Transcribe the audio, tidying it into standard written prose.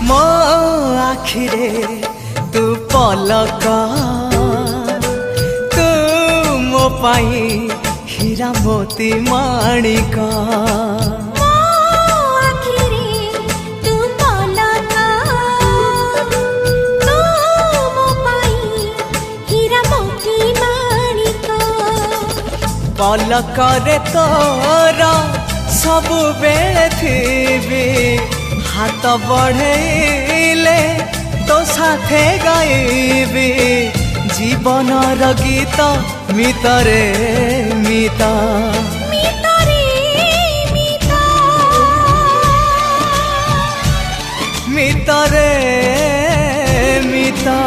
मो आखिरे तू पलक तू मो पाई हीरा मोती माणिक पलक रे तोर सबु बेले थी हाथ बढ़ेले तो साथे गाइबी जीवन गीत मितरे मिता मितरे मिता